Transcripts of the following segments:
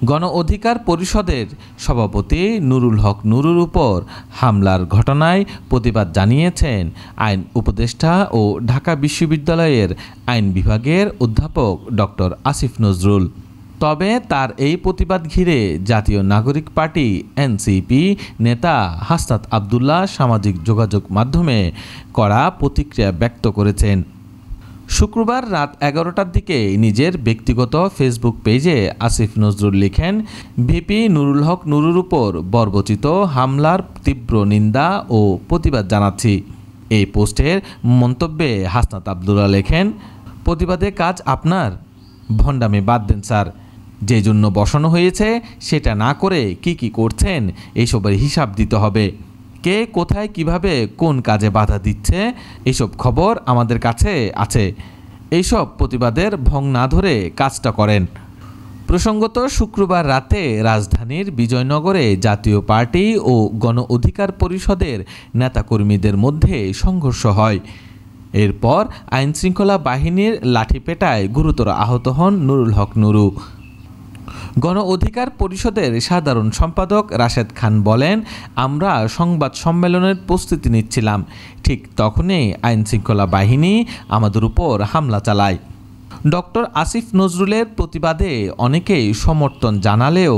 গণ অধিকার পরিষদের সভাপতি নুরুল হক নুরুর উপর হামলার ঘটনায় প্রতিবাদ জানিয়েছেন আইন উপদেষ্টা ও ঢাকা বিশ্ববিদ্যালয়ের আইন বিভাগের অধ্যাপক ডক্টর আসিফ নজরুল। তবে তার এই প্রতিবাদ ঘিরে জাতীয় নাগরিক পার্টি এনসিপি নেতা হাসনাত আবদুল্লাহ সামাজিক যোগাযোগ মাধ্যমে কড়া প্রতিক্রিয়া ব্যক্ত করেছেন। শুক্রবার রাত 11টার দিকে নিজের ব্যক্তিগত ফেসবুক পেজে আসিফ নজরুল লিখেন, ভিপি নুরুল হক নুরুর উপর বর্বরচিত হামলার তীব্র নিন্দা ও প্রতিবাদ জানাচ্ছি। এই পোস্টের মন্তব্যে হাসনাত আবদুল্লাহ লেখেন, প্রতিবাদে কাজ আপনার, ভণ্ডামি বাদ দেন স্যার। যে জন্য বসানো হয়েছে সেটা না করে কি করছেন এইসবের হিসাব দিতে হবে। কে কোথায় কিভাবে কোন কাজে বাধা দিচ্ছে এইসব খবর আমাদের কাছে আছে। এইসব প্রতিবাদের ভং না ধরে কাজটা করেন। প্রসঙ্গত শুক্রবার রাতে রাজধানীর বিজয়নগরে জাতীয় পার্টি ও গণ অধিকার পরিষদের নেতাকর্মীদের মধ্যে সংঘর্ষ হয়। এরপর আইনশৃঙ্খলা বাহিনীর লাঠিপেটায় গুরুতর আহত হন নুরুল হক নুরু। গণ অধিকার পরিষদের সাধারণ সম্পাদক রাশেদ খান বলেন, আমরা সংবাদ সম্মেলনের প্রস্তুতি নিচ্ছিলাম, ঠিক তখনই আইনশৃঙ্খলা বাহিনী আমাদের উপর হামলা চালায়। ডক্টর আসিফ নজরুলের প্রতিবাদে অনেকেই সমর্থন জানালেও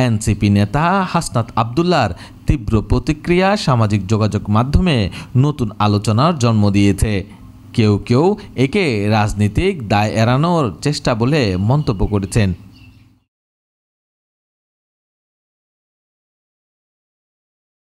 এনসিপি নেতা হাসনাত আবদুল্লাহর তীব্র প্রতিক্রিয়া সামাজিক যোগাযোগ মাধ্যমে নতুন আলোচনার জন্ম দিয়েছে। কেউ একে রাজনৈতিক দায় এড়ানোর চেষ্টা বলে মন্তব্য করেছেন।